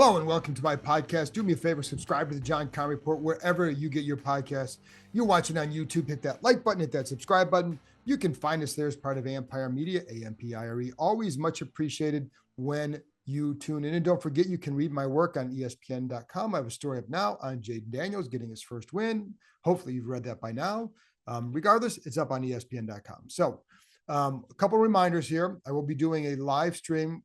Hello and welcome to my podcast. Do me a favor, subscribe to the John Keim Report wherever you get your podcasts. You're watching on YouTube, hit that like button, hit that subscribe button. You can find us there as part of Ampire Media, Ampire. Always much appreciated when you tune in. And don't forget, you can read my work on ESPN.com. I have a story up now on Jaden Daniels getting his first win. Hopefully you've read that by now. Regardless, it's up on ESPN.com. So a couple reminders here. I will be doing a live stream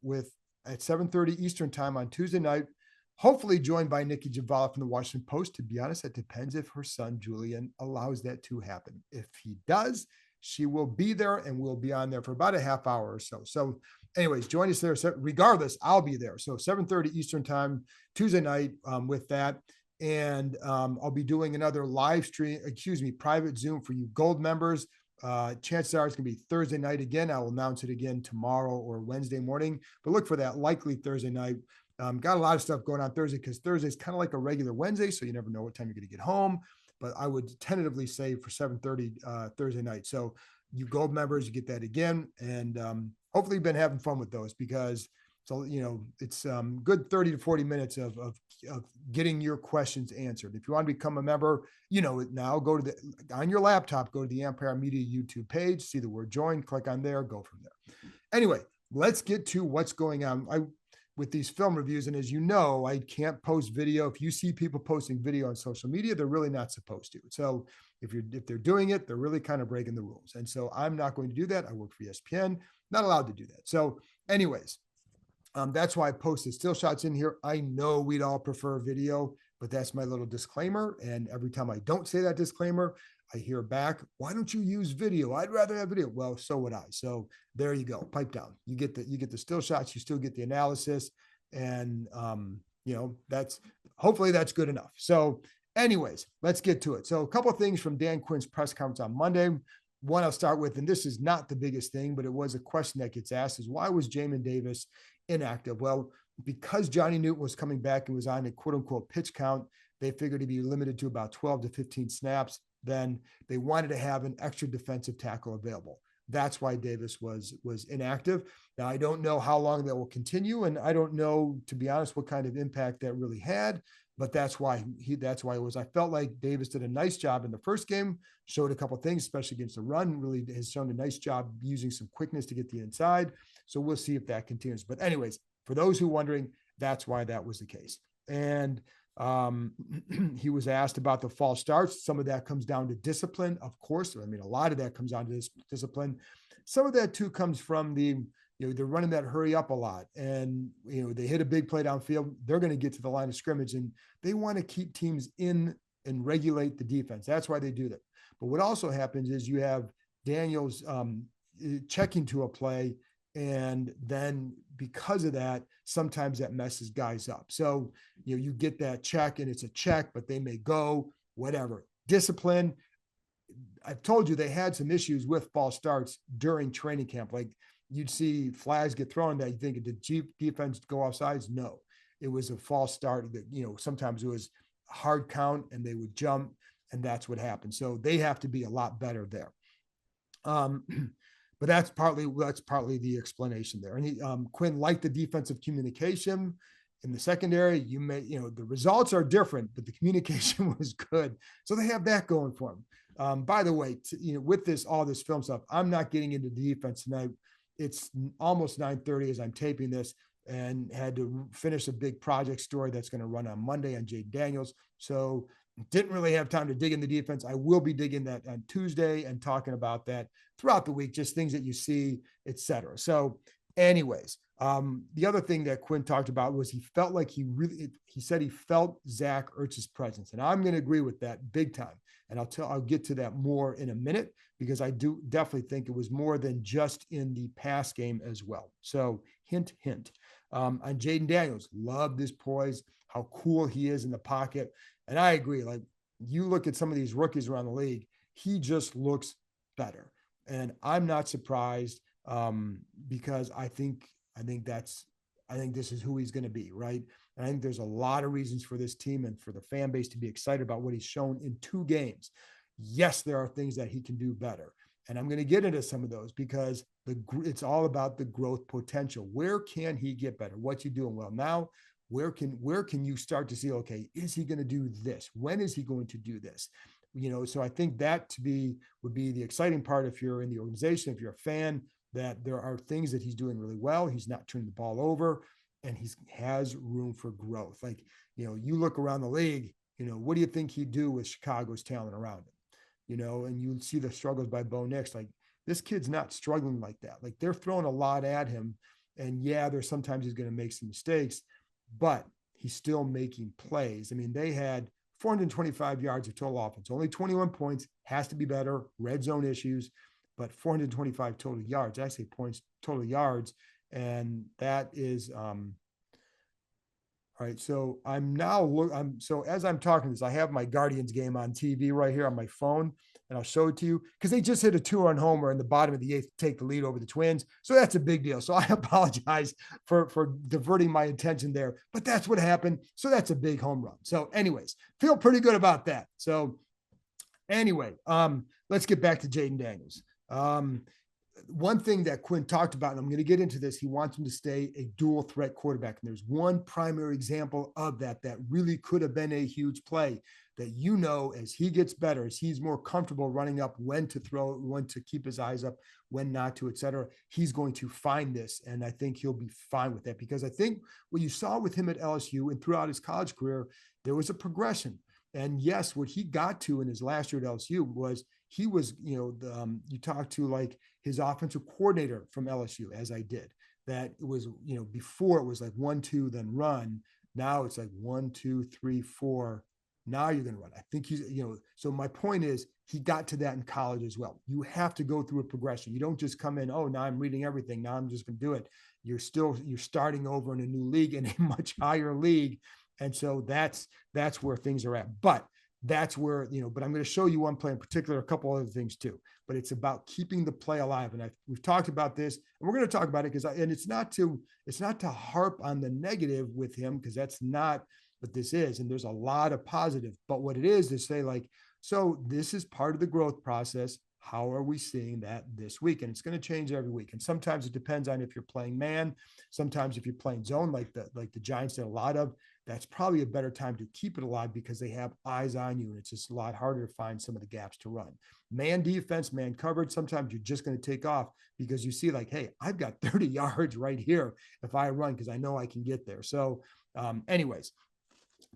at 7:30 Eastern time on Tuesday night, hopefully joined by Nikki Javala from the Washington Post. To be honest, it depends if her son, Julian, allows that to happen. If he does, she will be there and we'll be on there for about a half hour or so. So anyways, join us there. So regardless, I'll be there. So 7:30 Eastern time, Tuesday night with that. And I'll be doing another private Zoom for you gold members. Chances are it's going to be Thursday night again. I will announce it again tomorrow or Wednesday morning, but look for that likely Thursday night. Got a lot of stuff going on Thursday because Thursday is kind of like a regular Wednesday, so you never know what time you're going to get home. But I would tentatively say for 7:30 Thursday night. So you gold members, you get that again, and hopefully you've been having fun with those because it's good 30 to 40 minutes of getting your questions answered. If you want to become a member, now go to on your laptop, go to the Ampire Media YouTube page, see the word join, click on there, go from there. Anyway, let's get to what's going on with these film reviews. And as you know, I can't post video. If you see people posting video on social media, they're really not supposed to. So if they're doing it, they're really kind of breaking the rules. And so I'm not going to do that. I work for ESPN, not allowed to do that. So anyways, that's why I posted still shots in here. I know we'd all prefer video, but that's my little disclaimer. And every time I don't say that disclaimer, I hear back, why don't you use video? I'd rather have video. Well, so would I. So there you go. Pipe down. You get the still shots. You still get the analysis. And, hopefully that's good enough. So anyways, let's get to it. So a couple of things from Dan Quinn's press conference on Monday. One I'll start with, and this is not the biggest thing, but it was a question that gets asked, is why was Jamin Davis inactive? Well, because Johnny Newton was coming back and was on a quote unquote pitch count, they figured he'd be limited to about 12 to 15 snaps. Then they wanted to have an extra defensive tackle available. That's why Davis was inactive. Now, I don't know how long that will continue, and I don't know, to be honest, what kind of impact that really had, but that's why it was. I felt like Davis did a nice job in the first game, showed a couple of things, especially against the run, really has shown a nice job using some quickness to get the inside. So we'll see if that continues. But anyways, for those who are wondering, that's why that was the case. And he was asked about the false starts. Some of that comes down to discipline, of course. I mean, a lot of that comes down to this discipline. Some of that too comes from they're running that hurry up a lot, and they hit a big play downfield. They're going to get to the line of scrimmage, and they want to keep teams in and regulate the defense. That's why they do that. But what also happens is you have Daniels checking to a play, and then because of that, sometimes that messes guys up. So, you get that check and it's a check, but they may go, whatever. Discipline. I've told you they had some issues with false starts during training camp. Like you'd see flags get thrown that you think, did defense go offsides? No, it was a false start that, sometimes it was a hard count and they would jump, and that's what happened. So they have to be a lot better there. But that's partly the explanation there. And Quinn liked the defensive communication in the secondary. The results are different, but the communication was good. So they have that going for them. By the way, with all this film stuff, I'm not getting into the defense tonight. It's almost 9:30 as I'm taping this, and had to finish a big project story that's going to run on Monday on Jaden Daniels. So didn't really have time to dig in the defense. I will be digging that on Tuesday and talking about that throughout the week, just things that you see, et cetera. So anyways, the other thing that Quinn talked about was he felt like he said he felt Zach Ertz's presence. And I'm going to agree with that big time. And I'll get to that more in a minute, because I do definitely think it was more than just in the pass game as well. So hint, hint. On Jaden Daniels, love this poise, how cool he is in the pocket. And I agree. Like, you look at some of these rookies around the league, he just looks better. And I'm not surprised because I think this is who he's going to be, right? And I think there's a lot of reasons for this team and for the fan base to be excited about what he's shown in 2 games. Yes, there are things that he can do better. And I'm going to get into some of those because it's all about the growth potential. Where can he get better? What's he doing well now? where can you start to see, okay, is he going to do this? When is he going to do this? So I think that would be the exciting part if you're in the organization, if you're a fan, that there are things that he's doing really well. He's not turning the ball over, and he has room for growth. Like, you look around the league, what do you think he'd do with Chicago's talent around him? And you see the struggles by Bo Nix. Like, this kid's not struggling like that. Like, they're throwing a lot at him. And yeah, there's sometimes he's going to make some mistakes, but he's still making plays. I mean, they had 425 yards of total offense, only 21 points, has to be better, red zone issues, but 425 total yards, I say points, total yards. And that is, all right, so so as I'm talking this, I have my Guardians game on TV right here on my phone, and I'll show it to you because they just hit a 2-run homer in the bottom of the eighth to take the lead over the Twins. So that's a big deal. So I apologize for diverting my attention there, but that's what happened. So that's a big home run. So anyways, feel pretty good about that. So anyway, let's get back to Jaden Daniels. One thing that Quinn talked about, and I'm going to get into this, he wants him to stay a dual threat quarterback. And there's one primary example of that really could have been a huge play that, as he gets better, as he's more comfortable running up when to throw, when to keep his eyes up, when not to, et cetera, he's going to find this. And I think he'll be fine with that, because I think what you saw with him at LSU and throughout his college career, there was a progression. And yes, what he got to in his last year at LSU was he was, you talked to like his offensive coordinator from LSU, as I did, that it was, before it was like 1-2, then run. Now it's like 1-2-3-4. Now you're going to run. I think he's, so my point is he got to that in college as well. You have to go through a progression. You don't just come in, oh, now I'm reading everything, now I'm just going to do it. You're starting over in a new league, in a much higher league. And so that's where things are at. But that's where, but I'm going to show you one play in particular, a couple other things too, but it's about keeping the play alive. And we've talked about this, and we're going to talk about it and it's not to harp on the negative with him, because that's not what this is. And there's a lot of positive, but what it is say like, so this is part of the growth process. How are we seeing that this week? And it's going to change every week. And sometimes it depends on if you're playing man. Sometimes if you're playing zone, like the Giants did a lot of, that's probably a better time to keep it alive because they have eyes on you, and it's just a lot harder to find some of the gaps to run. Man defense, man coverage, sometimes you're just going to take off because you see like, hey, I've got 30 yards right here if I run, because I know I can get there. So anyways,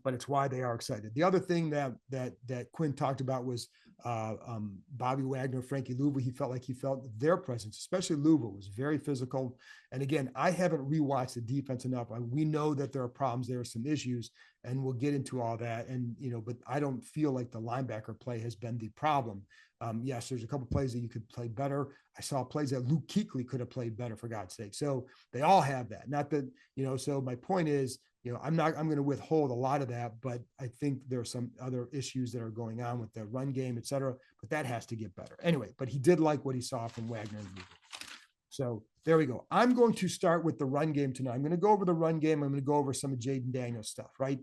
but it's why they are excited. The other thing that Quinn talked about was Bobby Wagner, Frankie Louva. He felt their presence, especially Louva, was very physical. And again, I haven't rewatched the defense enough. We know that there are problems, there are some issues, and we'll get into all that. And but I don't feel like the linebacker play has been the problem. Yes, there's a couple plays that you could play better. I saw plays that Luke Kuechly could have played better, for God's sake. So they all have that. Not that So my point is, I'm going to withhold a lot of that, but I think there are some other issues that are going on with the run game, et cetera, but that has to get better. Anyway, but he did like what he saw from Wagner and Louva. So there we go. I'm going to start with the run game tonight. I'm going to go over the run game. I'm going to go over some of Jaden Daniels stuff, right?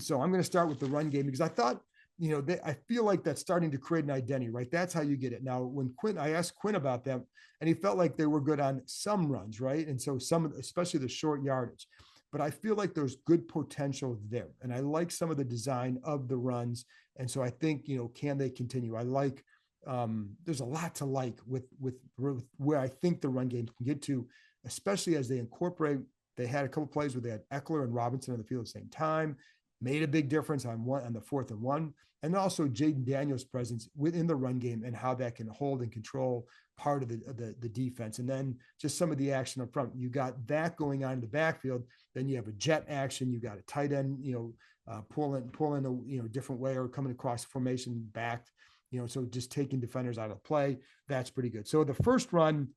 So I'm going to start with the run game because I thought, I feel like that's starting to create an identity, right? That's how you get it. Now, I asked Quinn about them, and he felt like they were good on some runs, right? And so especially the short yardage. But I feel like there's good potential there. And I like some of the design of the runs. And so I think, can they continue? I like, there's a lot to like with where I think the run game can get to, especially as they they had a couple plays where they had Eckler and Robinson on the field at the same time, made a big difference on the 4th and 1. And also Jaden Daniels' presence within the run game and how that can hold and control part of the defense. And then just some of the action up front. You got that going on in the backfield. Then you have a jet action. You got a tight end, pull in a different way, or coming across the formation backed, so just taking defenders out of play. That's pretty good. So the first run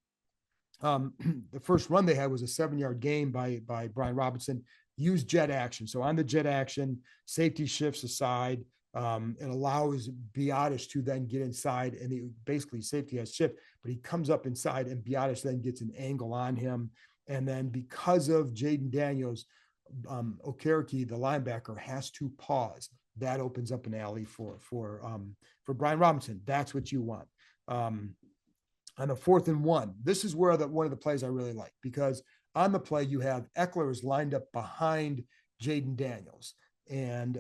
they had was a 7-yard gain by Brian Robinson. Used jet action. So on the jet action, safety shifts aside. It allows Biadasz to then get inside, and basically safety has shift, but he comes up inside, and Biadasz then gets an angle on him. And then because of Jaden Daniels, Okereke, the linebacker, has to pause. That opens up an alley for Brian Robinson. That's what you want. On the 4th and 1, this is where one of the plays I really like, because on the play you have Eckler is lined up behind Jaden Daniels. And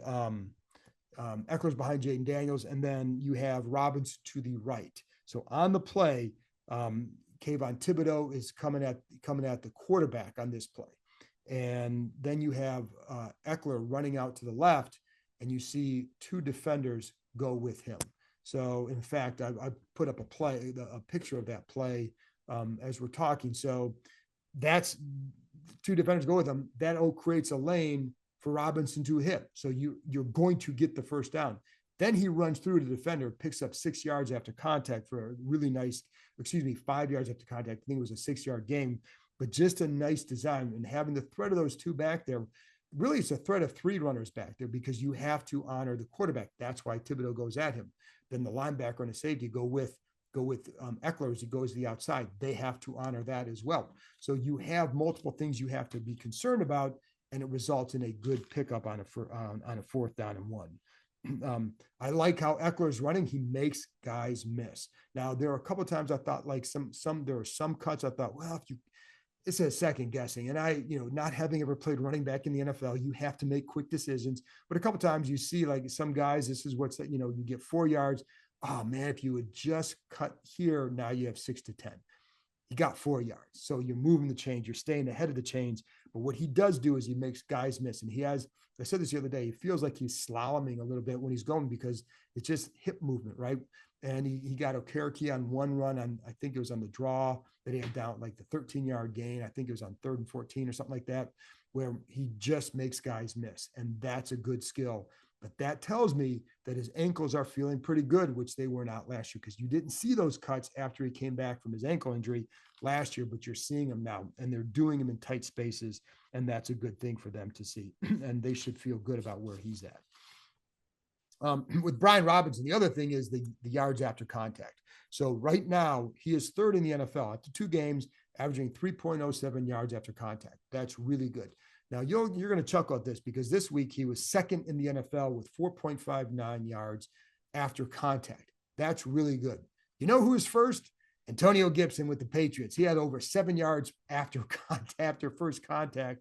Eckler's behind Jaden Daniels. And then you have Robbins to the right. So on the play, Kayvon Thibodeau is coming at the quarterback on this play. And then you have Eckler running out to the left, and you see two defenders go with him. So, in fact, I put up a picture of that play as we're talking. So that's two defenders go with him. That creates a lane for Robinson to hit. So you're going to get the first down. Then he runs through the defender, picks up 6 yards after contact for a really nice, 5 yards after contact. I think it was a 6-yard gain, but just a nice design. And having the threat of those two back there, really it's a threat of 3 runners back there because you have to honor the quarterback. That's why Thibodeau goes at him. Then the linebacker and the safety go with Eckler as he goes to the outside. They have to honor that as well. So you have multiple things you have to be concerned about, and it results in a good pickup on a 4th down and 1. I like how Eckler's running. He makes guys miss. Now, there are a couple of times I thought like there were some cuts I thought, well, it's a second guessing. And not having ever played running back in the NFL, you have to make quick decisions. But a couple of times you see like some guys, this is what's that, you get 4 yards. Oh man, if you would just cut here, now you have 6 to 10. He got 4 yards. So you're moving the chains, you're staying ahead of the chains. But what he does do is he makes guys miss. And I said this the other day, he feels like he's slaloming a little bit when he's going because it's just hip movement, right? And he got a Okereke on one run on, I think it was on the draw that he had down like the 13-yard gain. I think it was on 3rd and 14 or something like that, where he just makes guys miss. And that's a good skill. But that tells me that his ankles are feeling pretty good, which they were not last year, because you didn't see those cuts after he came back from his ankle injury last year, but you're seeing them now, and they're doing them in tight spaces, and that's a good thing for them to see, and they should feel good about where he's at. With Brian Robinson, the other thing is the yards after contact. So right now, he is 3rd in the NFL after 2 games, averaging 3.07 yards after contact. That's really good. Now, you're going to chuckle at this because this week he was 2nd in the NFL with 4.59 yards after contact. That's really good. You know who is first? Antonio Gibson with the Patriots. He had over 7 yards after first contact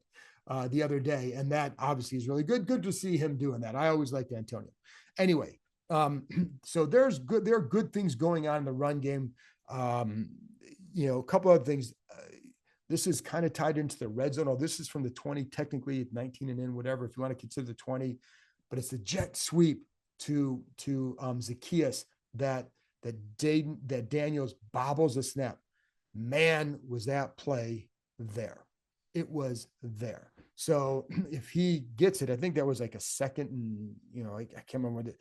the other day, and that obviously is really good. Good to see him doing that. I always liked Antonio. Anyway, so there are good things going on in the run game. A couple other things. This is kind of tied into the red zone. Oh, this is from the 20, technically 19 and in, whatever, if you want to consider the 20. But it's a jet sweep to Zacchaeus that Daniels bobbles a snap. Man, was that play there. It was there. So if he gets it, I think that was like a second and, I can't remember what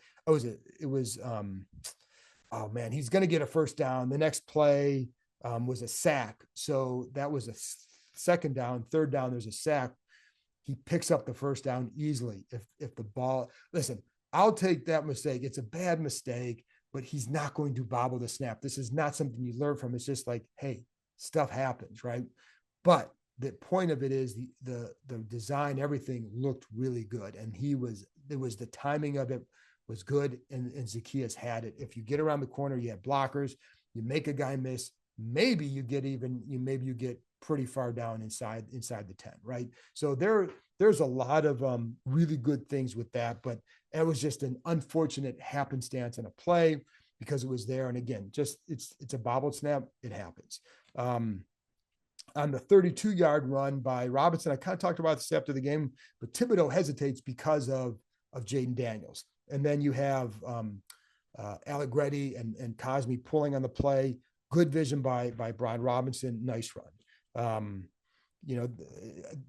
it was. Oh man, he's going to get a first down. The next play was a sack. So that was a 2nd down, 3rd down, there's a sack. He picks up the first down easily. If the ball, listen, I'll take that mistake. It's a bad mistake, but he's not going to bobble the snap. This is not something you learn from. It's just like, hey, stuff happens, right? But the point of it is the design, everything looked really good. And the timing of it was good. And Zacchaeus had it. If you get around the corner, you have blockers, you make a guy miss, maybe you get pretty far down inside the 10, right? So there's a lot of really good things with that, but it was just an unfortunate happenstance in a play because it was there. And again, just it's a bobbled snap. It happens. On the 32-yard run by Robinson, I kind of talked about this after the game, but Thibodeau hesitates because of Jaden Daniels. And then you have Allegretti and Cosme pulling on the play. Good vision by Brian Robinson. Nice run.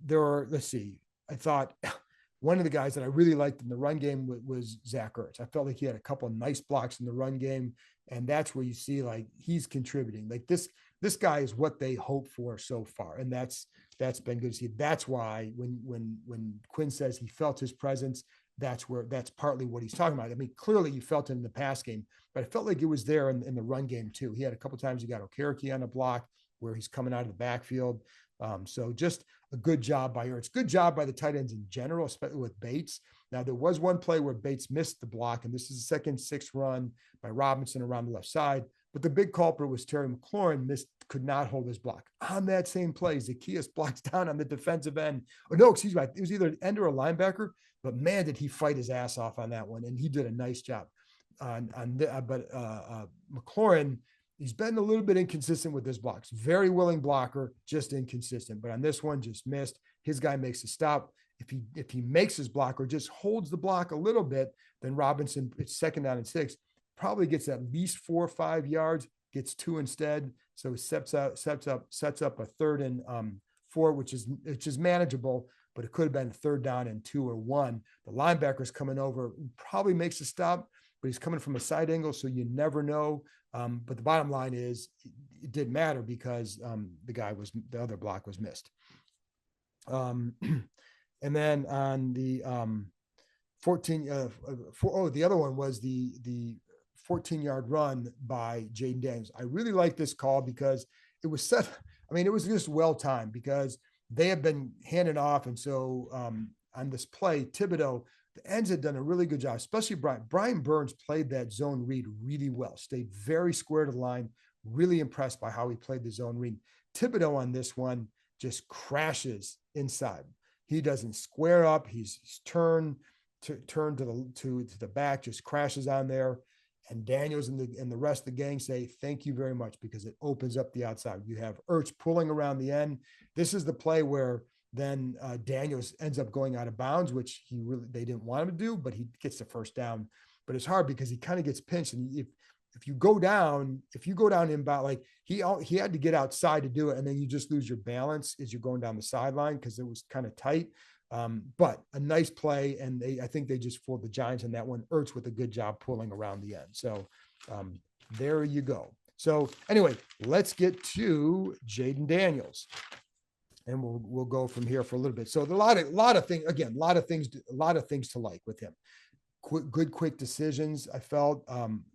Let's see. I thought one of the guys that I really liked in the run game was Zach Ertz. I felt like he had a couple of nice blocks in the run game. And that's where you see like he's contributing. Like this guy is what they hope for so far. And that's been good to see. That's why when Quinn says he felt his presence, that's partly what he's talking about. I mean, clearly you felt it in the pass game, but I felt like it was there in the run game too. He had a couple of times he got Okereke on a block where he's coming out of the backfield. So just a good job by Ertz. Good job by the tight ends in general, especially with Bates. Now, there was one play where Bates missed the block, and this is the 2nd 6 run by Robinson around the left side. But the big culprit was Terry McLaurin, missed could not hold his block. On that same play, Zacchaeus blocks down on the defensive end. Or no, excuse me, it was either an end or a linebacker, but man, did he fight his ass off on that one. And he did a nice job. But McLaurin, he's been a little bit inconsistent with his blocks. Very willing blocker, just inconsistent. But on this one, just missed. His guy makes a stop. If he makes his block or just holds the block a little bit, then Robinson, it's 2nd down and 6, probably gets at least 4 or 5 yards, gets 2 instead. So it sets up a 3rd and 4, which is manageable, but it could have been 3rd down and 2 or 1. The linebacker's coming over, probably makes a stop, but he's coming from a side angle, so you never know. But the bottom line is it didn't matter because the other block was missed. And then on the 14, the other one was the 14-yard run by Jaden Daniels. I really like this call because it was set. I mean, it was just well timed because they have been handed off, and so on this play, Thibodeau, the ends had done a really good job, especially Brian Burns played that zone read really well, stayed very square to the line, really impressed by how he played the zone read. Thibodeau on this one just crashes inside. He doesn't square up. He's turned to the back, just crashes on there. And Daniels and the rest of the gang say, thank you very much, because it opens up the outside. You have Ertz pulling around the end. This is the play where then Daniels ends up going out of bounds, which they didn't want him to do, but he gets the 1st down. But it's hard because he kind of gets pinched. And if you go down inbound, like he had to get outside to do it, and then you just lose your balance as you're going down the sideline because it was kind of tight. But a nice play, and I think they just fooled the Giants on that one. Ertz with a good job pulling around the end. So there you go. So anyway, let's get to Jaden Daniels, and we'll go from here for a little bit. So a lot of things to like with him. Quick decisions. I felt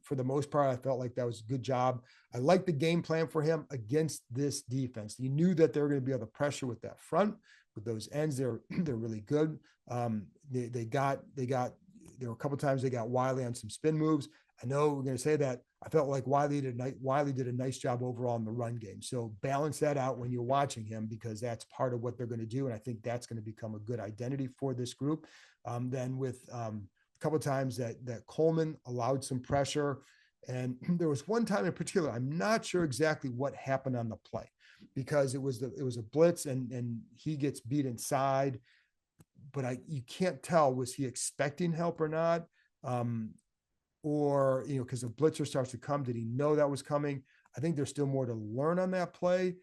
for the most part, I felt like that was a good job. I like the game plan for him against this defense. You knew that they were going to be able to pressure with that front, with those ends. They're really good. There were a couple of times they got Wiley on some spin moves. I know we're going to say that. I felt like Wiley did a nice job overall in the run game. So balance that out when you're watching him, because that's part of what they're going to do. And I think that's going to become a good identity for this group. Then with a couple of times that Coleman allowed some pressure. And there was one time in particular, I'm not sure exactly what happened on the play, because it was a blitz and he gets beat inside, but you can't tell, was he expecting help or not? Or, because the blitzer starts to come, did he know that was coming? I think there's still more to learn on that play.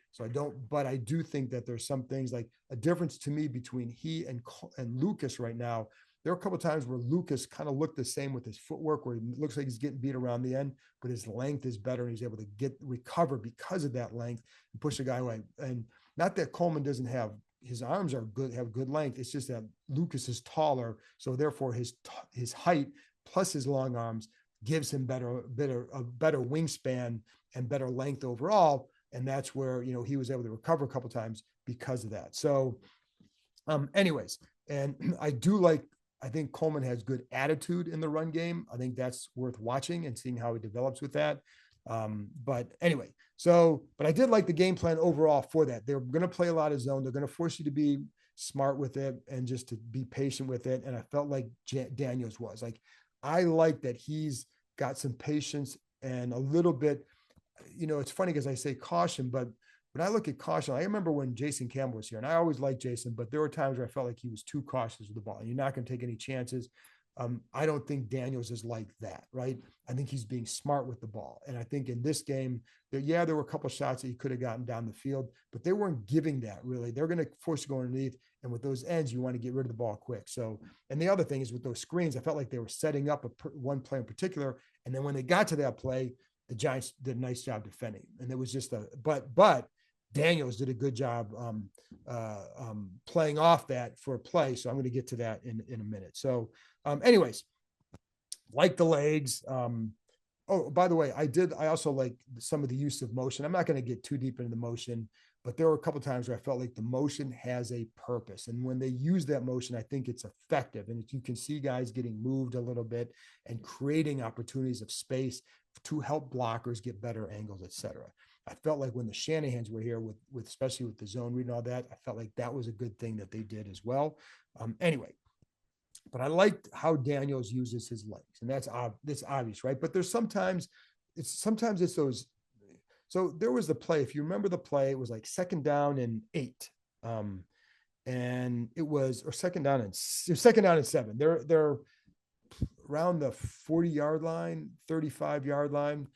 But I do think that there's some things, like a difference to me between he and Lucas right now. There are a couple of times where Lucas kind of looked the same with his footwork, where he looks like he's getting beat around the end, but his length is better and he's able to recover because of that length and push the guy away. And not that Coleman doesn't have, his arms have good length. It's just that Lucas is taller. So therefore his height plus his long arms gives him a better wingspan and better length overall. And that's where, he was able to recover a couple of times because of that. So anyways, and I think Coleman has good attitude in the run game. I think that's worth watching and seeing how he develops with that. But anyway, but I did like the game plan overall for that. They're going to play a lot of zone. They're going to force you to be smart with it and just to be patient with it. And I felt like Daniels was like, I like that he's got some patience and a little bit, it's funny because I say caution, but when I look at caution, I remember when Jason Campbell was here, and I always liked Jason, but there were times where I felt like he was too cautious with the ball. You're not going to take any chances. I don't think Daniels is like that, right? I think he's being smart with the ball. And I think in this game, there were a couple of shots that he could have gotten down the field, but they weren't giving that really. They're going to force you to go underneath. And with those ends, you want to get rid of the ball quick. So, and the other thing is with those screens, I felt like they were setting up one play in particular. And then when they got to that play, the Giants did a nice job defending. And it was just but Daniels did a good job playing off that for a play. So I'm going to get to that in a minute. So anyways, like the legs. Oh, by the way, I also like some of the use of motion. I'm not going to get too deep into the motion, but there were a couple of times where I felt like the motion has a purpose. And when they use that motion, I think it's effective. And you can see guys getting moved a little bit and creating opportunities of space to help blockers get better angles, et cetera. I felt like when the Shanahans were here with especially with the zone read and all that, I felt like that was a good thing that they did as well. Anyway, but I liked how Daniels uses his legs, and that's obvious, right? But there's sometimes it's those. So there was the play. If you remember the play, it was like 2nd down and 8, and it was or second down and 7. They're around the 40-yard line, 35-yard line.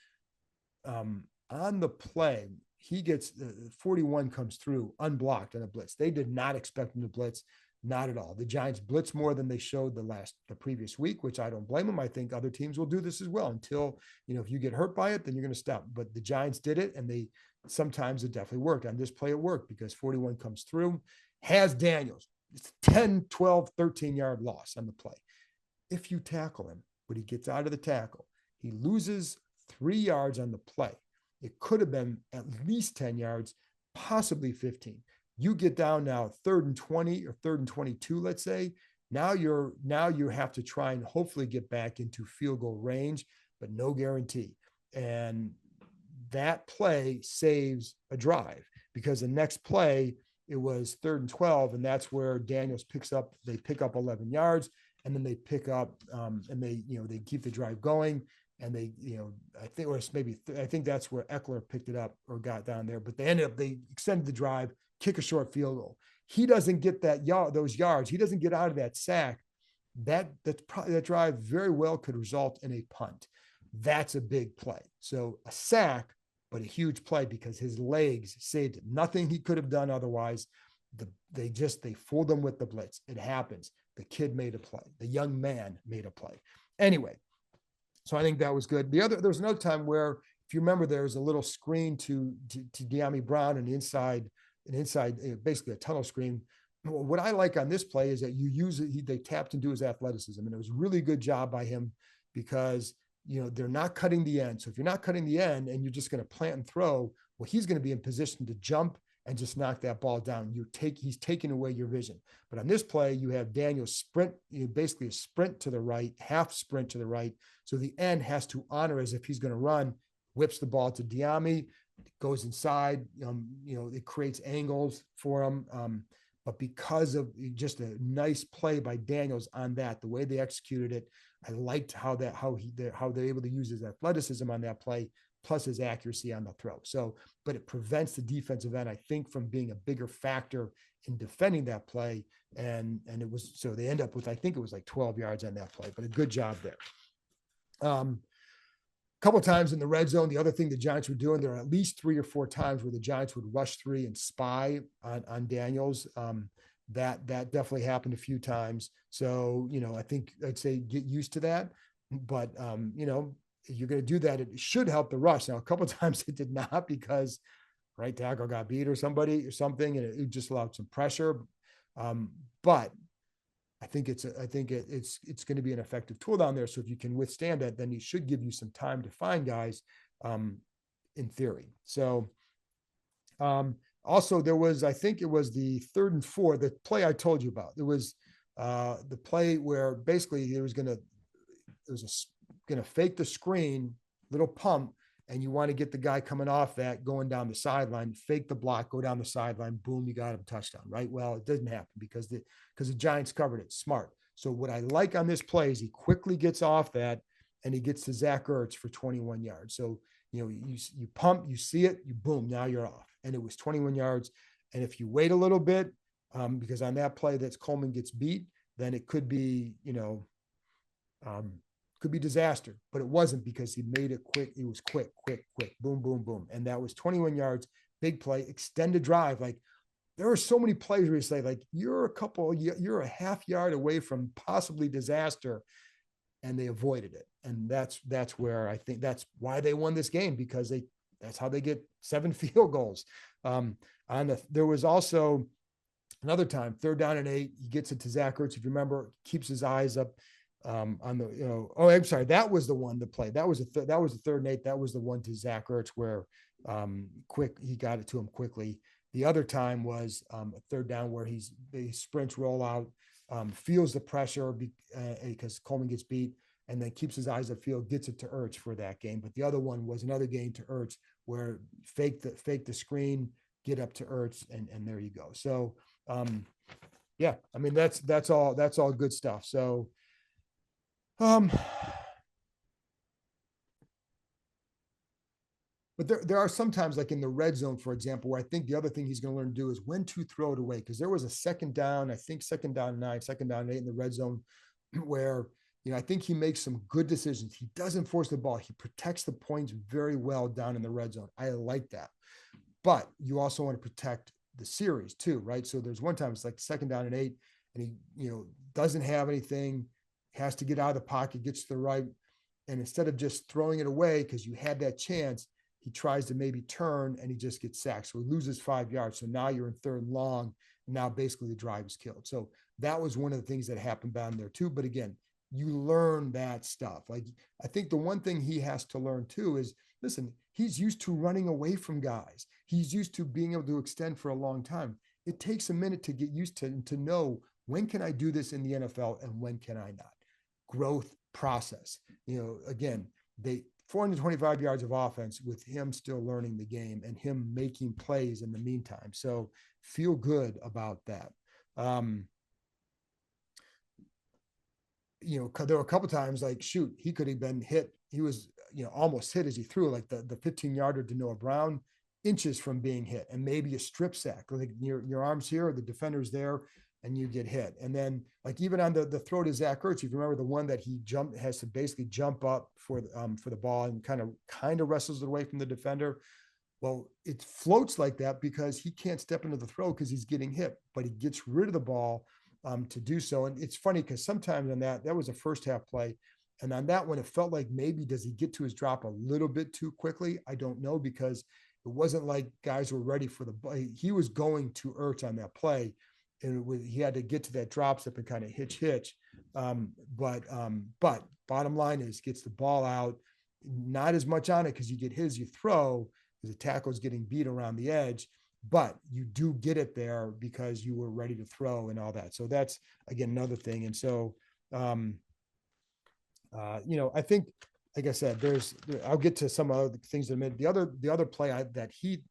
On the play, he gets 41 comes through unblocked on a blitz. They did not expect him to blitz. Not at all. The Giants blitz more than they showed the previous week, which I don't blame them. I think other teams will do this as well until, if you get hurt by it, then you're going to stop. But the Giants did it, and sometimes it definitely worked. On this play, it worked because 41 comes through, has Daniels. It's 10, 12, 13-yard loss on the play. If you tackle him, but he gets out of the tackle, he loses 3 yards on the play. It could have been at least 10 yards, possibly 15. You get down now 3rd and 20 or 3rd and 22, let's say. Now you have to try and hopefully get back into field goal range, but no guarantee. And that play saves a drive because the next play, it was 3rd and 12, and that's where Daniels they pick up 11 yards, and then they pick up and they keep the drive going. And they I think that's where Eckler picked it up or got down there, but they extended the drive, kick a short field goal. He doesn't get those yards. He doesn't get out of that sack. That drive very well could result in a punt. That's a big play. So a sack, but a huge play because his legs saved it. Nothing he could have done otherwise. They fooled him with the blitz. It happens. The kid made a play. The young man made a play. Anyway, so I think that was good. There was another time where, if you remember, there was a little screen to De'Ami Brown and inside, basically a tunnel screen. What I like on this play is that they tapped into his athleticism, and it was a really good job by him because, they're not cutting the end. So if you're not cutting the end and you're just going to plant and throw, well, he's going to be in position to jump and just knock that ball down. He's taking away your vision. But on this play, you have Daniel sprint, basically a sprint to the right, half sprint to the right. So the end has to honor as if he's going to run, whips the ball to De'Ami, goes inside, it creates angles for him. But because of just a nice play by Daniels on that, the way they executed it, I liked how they're able to use his athleticism on that play, plus his accuracy on the throw. So, but it prevents the defensive end, I think, from being a bigger factor in defending that play. And so they end up with, I think it was like 12 yards on that play, but a good job there. A couple of times in the red zone, the other thing the Giants were doing, there are at least 3 or 4 times where the Giants would rush 3 and spy on Daniels. That definitely happened a few times. So, I think I'd say get used to that. But, if you're going to do that, it should help the rush. Now, a couple of times it did not because right tackle got beat or something, and it just allowed some pressure. But I think it's going to be an effective tool down there. So if you can withstand that, then it should give you some time to find guys, in theory. So, also there was, I think it was the 3rd and 4, the play I told you about. There was the play where basically it was going to fake the screen, little pump, and you want to get the guy coming off that going down the sideline, fake the block, go down the sideline, boom, you got him, touchdown, right? Well, it didn't happen because the Giants covered it smart. So what I like on this play is he quickly gets off that and he gets to Zach Ertz for 21 yards. So, you pump, you see it, you boom, now you're off. And it was 21 yards. And if you wait a little bit, because on that play that's Coleman gets beat, then it could be, could be disaster, but it wasn't because he made it quick. It was quick, boom, boom, boom. And that was 21 yards, big play, extended drive. Like there are so many plays where you say like, you're a half yard away from possibly disaster, and they avoided it. And that's where I think that's why they won this game, because that's how they get 7 field goals. There was also another time, 3rd down and 8, he gets it to Zach Ertz. If you remember, keeps his eyes up on the, I'm sorry, that was the one, the play. That was the 3rd and 8. That was the one to Zach Ertz where he got it to him quickly. The other time was a 3rd down where he sprints, roll out, feels the pressure because Coleman gets beat, and then keeps his eyes upfield, gets it to Ertz for that game. But the other one was another game to Ertz where fake the screen, get up to Ertz, and there you go. So yeah, I mean that's all good stuff. So but there are sometimes, like in the red zone, for example, where I think the other thing he's going to learn to do is when to throw it away. Because there was a second down, I think second down 9, second down 8 in the red zone, where I think he makes some good decisions. He doesn't force the ball. He protects the points very well down in the red zone. I like that. But you also want to protect the series too, right? So there's one time it's like second down and 8, and he doesn't have anything, has to get out of the pocket, gets to the right, and instead of just throwing it away because you had that chance, he tries to maybe turn and he just gets sacked. So he loses 5 yards. So now you're in third and long. And now basically the drive is killed. So that was one of the things that happened down there too. But again, you learn that stuff. Like, I think the one thing he has to learn too is, listen, he's used to running away from guys. He's used to being able to extend for a long time. It takes a minute to get used to know, when can I do this in the NFL and when can I not? Growth process. Again, 425 yards of offense with him still learning the game and him making plays in the meantime. So feel good about that. There were a couple times like, shoot, he could have been hit. He was, almost hit as he threw, like the 15-yarder to Noah Brown, inches from being hit, and maybe a strip sack. Like your arm's here, the defender's there, and you get hit. And then, like, even on the throw to Zach Ertz, if you remember the one that he has to basically jump up for the ball and kind of wrestles it away from the defender. Well, it floats like that because he can't step into the throw because he's getting hit, but he gets rid of the ball to do so. And it's funny because sometimes on that was a first half play. And on that one, it felt like maybe does he get to his drop a little bit too quickly? I don't know, because it wasn't like guys were ready for the ball. He was going to Ertz on that play. And he had to get to that drop step and kind of hitch. But bottom line is, gets the ball out, not as much on it because you get hit as you throw, because the tackle's getting beat around the edge, but you do get it there because you were ready to throw and all that. So that's, again, another thing. And so, I think, like I said, I'll get to some other things in a minute. The other play that he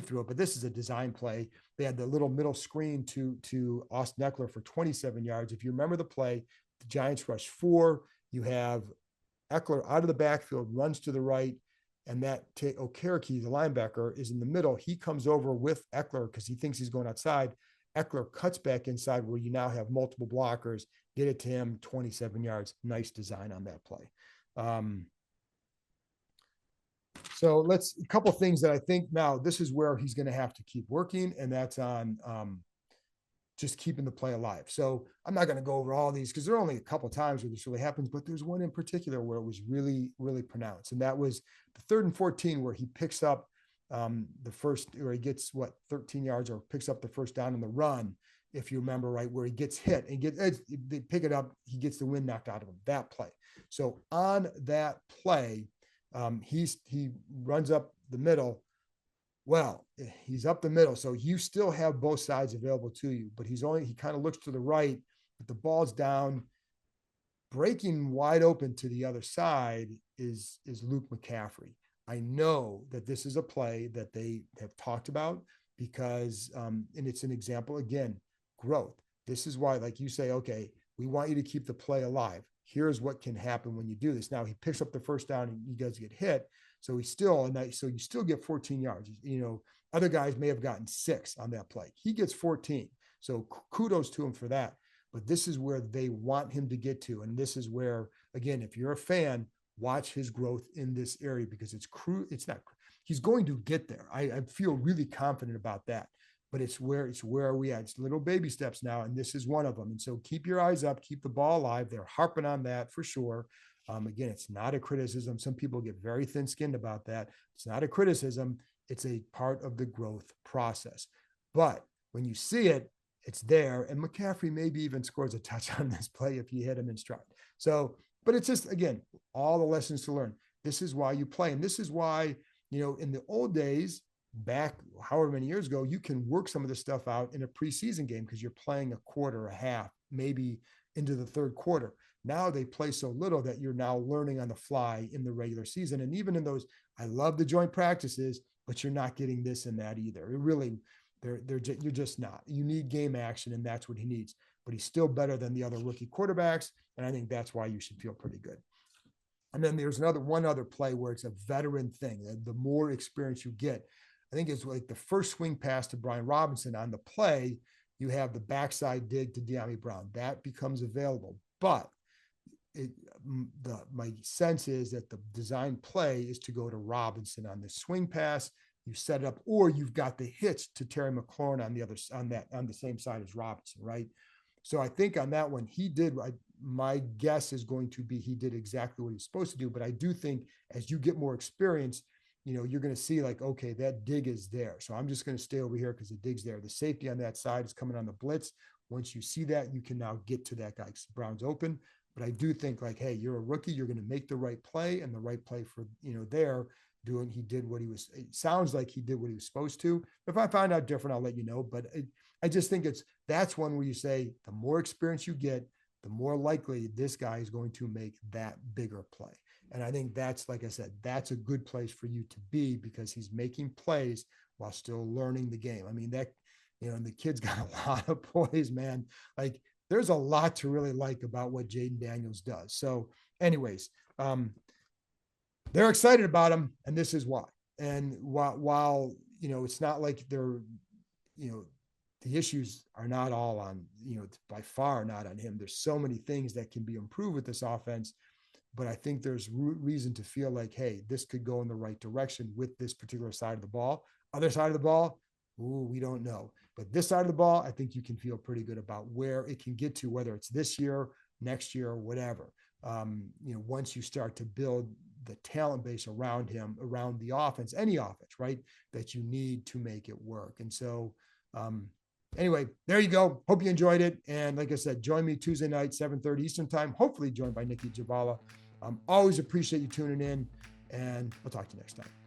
threw it, but this is a design play. They had the little middle screen to Austin Eckler for 27 yards. If you remember the play, the Giants rush 4. You have Eckler out of the backfield, runs to the right, and that Okereke, the linebacker, is in the middle. He comes over with Eckler because he thinks he's going outside. Eckler cuts back inside where you now have multiple blockers, get it to him, 27 yards. Nice design on that play. So a couple of things that I think now this is where he's going to have to keep working, and that's on just keeping the play alive. So I'm not going to go over all these because there are only a couple of times where this really happens, but there's one in particular where it was really, really pronounced. And that was the 3rd and 14, where he picks up he gets 13 yards, or picks up the first down in the run. If you remember right, where he gets hit and they pick it up, he gets the wind knocked out of him, that play. So on that play, he runs up the middle. Well, he's up the middle, so you still have both sides available to you, but he kind of looks to the right, but the ball's down. Breaking wide open to the other side is Luke McCaffrey. I know that this is a play that they have talked about because, and it's an example, again, growth. This is why, like you say, okay, we want you to keep the play alive. Here's what can happen when you do this. Now he picks up the first down and he does get hit. So you still get 14 yards. Other guys may have gotten 6 on that play. He gets 14. So kudos to him for that. But this is where they want him to get to. And this is where, again, if you're a fan, watch his growth in this area, because he's going to get there. I feel really confident about that. But it's where we had little baby steps now, and this is one of them. And so keep your eyes up, keep the ball alive. They're harping on that for sure. Again, it's not a criticism. Some people get very thin-skinned about that. It's not a criticism. It's a part of the growth process. But when you see it, it's there. And McCaffrey maybe even scores a touchdown on this play if you hit him in stride. So, but it's just, again, all the lessons to learn. This is why you play. And this is why, in the old days, back however many years ago, you can work some of this stuff out in a preseason game because you're playing a quarter, a half, maybe into the third quarter. Now they play so little that you're now learning on the fly in the regular season. And even in those, I love the joint practices, but you're not getting this and that either. It really, you're just not. You need game action, and that's what he needs. But he's still better than the other rookie quarterbacks, and I think that's why you should feel pretty good. And then there's one other play where it's a veteran thing. The more experience you get, I think it's like the first swing pass to Brian Robinson on the play, you have the backside dig to De'Ami Brown. That becomes available. But my sense is that the design play is to go to Robinson on the swing pass. You set it up, or you've got the hitch to Terry McLaurin on the same side as Robinson, right? So I think on that one, my guess is going to be he did exactly what he was supposed to do. But I do think as you get more experience, you're going to see like, okay, that dig is there. So I'm just going to stay over here because the dig's there. The safety on that side is coming on the blitz. Once you see that, you can now get to that guy because Brown's open. But I do think like, hey, you're a rookie. You're going to make the right play, and the right play for, it sounds like he did what he was supposed to. If I find out different, I'll let you know. But I just think that's one where you say the more experience you get, the more likely this guy is going to make that bigger play. And I think that's, like I said, that's a good place for you to be because he's making plays while still learning the game. I mean, and the kid's got a lot of poise, man. Like there's a lot to really like about what Jaden Daniels does. So anyways, they're excited about him, and this is why. And while it's not like they're, the issues are not all on, by far not on him. There's so many things that can be improved with this offense, but I think there's reason to feel like, hey, this could go in the right direction with this particular side of the ball. Other side of the ball, we don't know. But this side of the ball, I think you can feel pretty good about where it can get to, whether it's this year, next year, or whatever. Once you start to build the talent base around him, around the offense, any offense, right, that you need to make it work. And so, anyway, there you go. Hope you enjoyed it. And like I said, join me Tuesday night, 7:30 Eastern time, hopefully joined by Nikki Javala. Always appreciate you tuning in, and we'll talk to you next time.